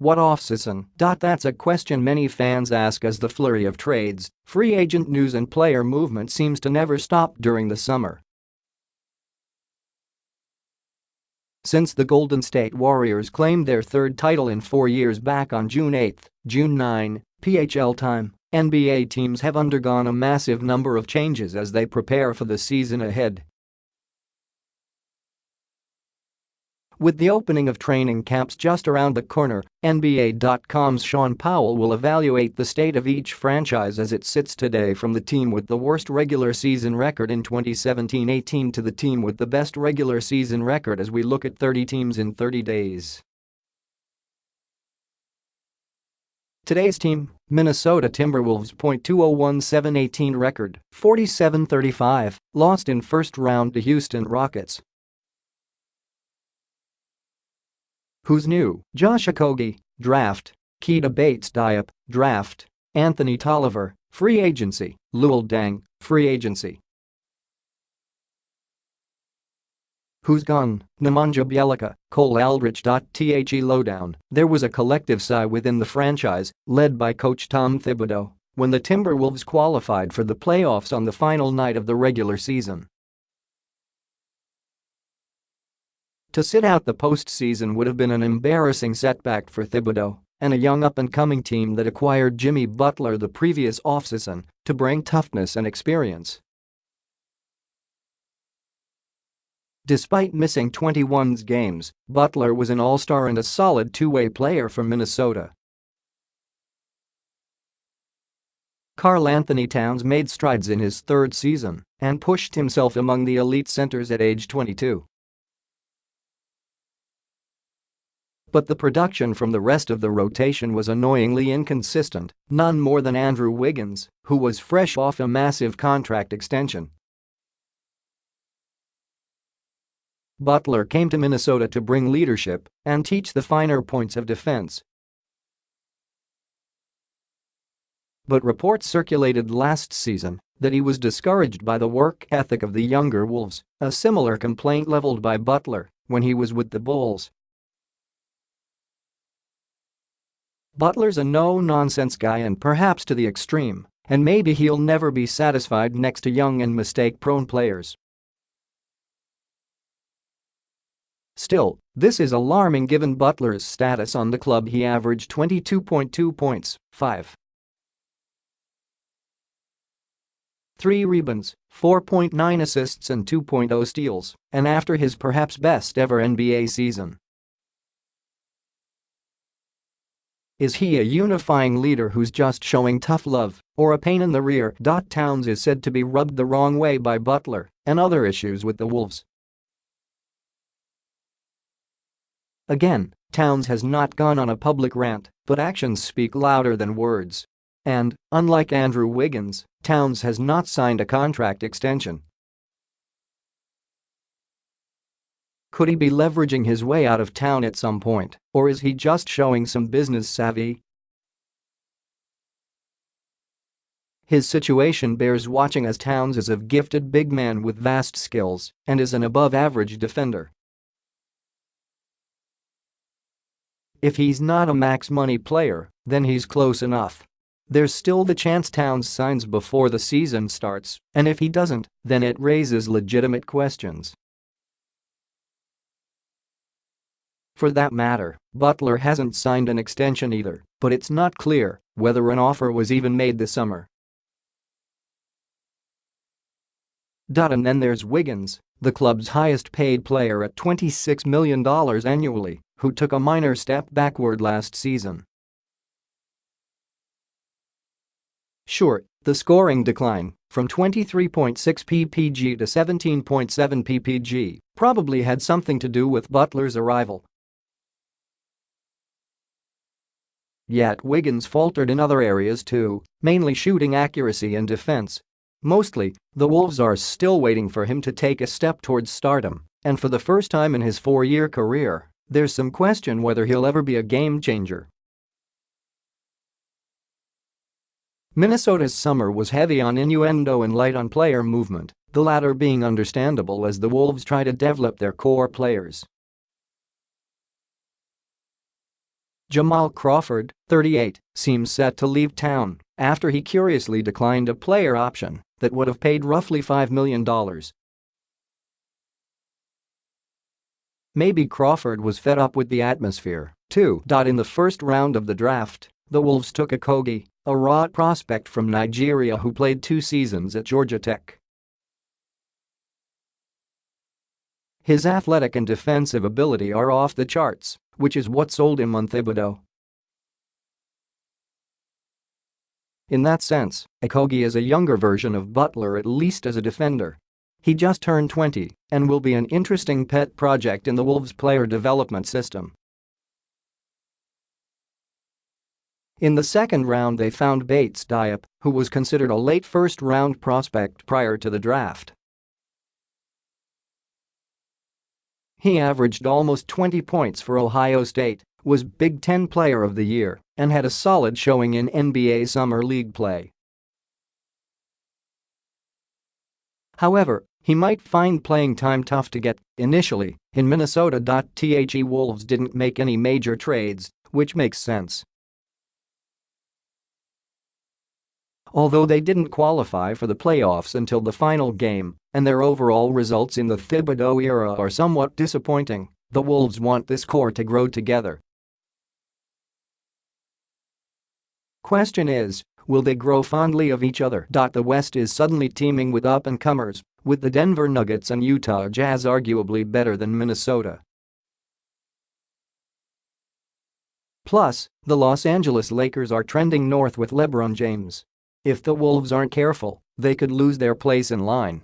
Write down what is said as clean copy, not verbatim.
What offseason? That's a question many fans ask as the flurry of trades, free agent news and player movement seems to never stop during the summer. Since the Golden State Warriors claimed their third title in 4 years back on June 8, June 9, PHL time, NBA teams have undergone a massive number of changes as they prepare for the season ahead. With the opening of training camps just around the corner, NBA.com's Shaun Powell will evaluate the state of each franchise as it sits today, from the team with the worst regular season record in 2017-18 to the team with the best regular season record as we look at 30 teams in 30 days. Today's team, Minnesota Timberwolves. .201-7-18 record, 47-35, lost in first round to Houston Rockets. Who's new? Josh Okogie, draft. Keita Bates-Diop, draft. Anthony Tolliver, free agency. Luol Deng, free agency. Who's gone? Nemanja Bjelica, Cole Aldrich. The lowdown: there was a collective sigh within the franchise, led by coach Tom Thibodeau, when the Timberwolves qualified for the playoffs on the final night of the regular season. To sit out the postseason would have been an embarrassing setback for Thibodeau and a young up-and-coming team that acquired Jimmy Butler the previous offseason to bring toughness and experience. Despite missing 21 games, Butler was an all-star and a solid two-way player for Minnesota. Karl-Anthony Towns made strides in his third season and pushed himself among the elite centers at age 22. But the production from the rest of the rotation was annoyingly inconsistent, none more than Andrew Wiggins, who was fresh off a massive contract extension. Butler came to Minnesota to bring leadership and teach the finer points of defense. But reports circulated last season that he was discouraged by the work ethic of the younger Wolves, a similar complaint leveled by Butler when he was with the Bulls. Butler's a no-nonsense guy, and perhaps to the extreme, and maybe he'll never be satisfied next to young and mistake-prone players. Still, this is alarming given Butler's status on the club. He averaged 22.2 points, 5.3 rebounds, 4.9 assists and 2.0 steals, and after his perhaps best ever NBA season. Is he a unifying leader who's just showing tough love, or a pain in the rear? Towns is said to be rubbed the wrong way by Butler and other issues with the Wolves. Again, Towns has not gone on a public rant, but actions speak louder than words. And, unlike Andrew Wiggins, Towns has not signed a contract extension. Could he be leveraging his way out of town at some point, or is he just showing some business savvy? His situation bears watching, as Towns is a gifted big man with vast skills and is an above-average defender. If he's not a max money player, then he's close enough. There's still the chance Towns signs before the season starts, and if he doesn't, then it raises legitimate questions. For that matter, Butler hasn't signed an extension either, but it's not clear whether an offer was even made this summer. And then there's Wiggins, the club's highest-paid player at $26 million annually, who took a minor step backward last season. Sure, the scoring decline from 23.6 ppg to 17.7 ppg probably had something to do with Butler's arrival. Yet Wiggins faltered in other areas too, mainly shooting accuracy and defense. Mostly, the Wolves are still waiting for him to take a step towards stardom, and for the first time in his 4-year career, there's some question whether he'll ever be a game-changer. Minnesota's summer was heavy on innuendo and light on player movement, the latter being understandable as the Wolves try to develop their core players. Jamal Crawford, 38, seems set to leave town after he curiously declined a player option that would have paid roughly $5 million. Maybe Crawford was fed up with the atmosphere, too. In the first round of the draft, the Wolves took Okogie, a raw prospect from Nigeria who played 2 seasons at Georgia Tech. His athletic and defensive ability are off the charts, which is what sold him on Thibodeau. In that sense, Okogie is a younger version of Butler, at least as a defender. He just turned 20 and will be an interesting pet project in the Wolves' player development system. In the second round they found Bates-Diop, who was considered a late first-round prospect prior to the draft. He averaged almost 20 points for Ohio State, was Big Ten Player of the Year, and had a solid showing in NBA Summer League play. However, he might find playing time tough to get initially in Minnesota. The Wolves didn't make any major trades, which makes sense. Although they didn't qualify for the playoffs until the final game, and their overall results in the Thibodeau era are somewhat disappointing, the Wolves want this core to grow together. Question is, will they grow fondly of each other? The West is suddenly teeming with up-and-comers, with the Denver Nuggets and Utah Jazz arguably better than Minnesota. Plus, the Los Angeles Lakers are trending north with LeBron James. If the Wolves aren't careful, they could lose their place in line.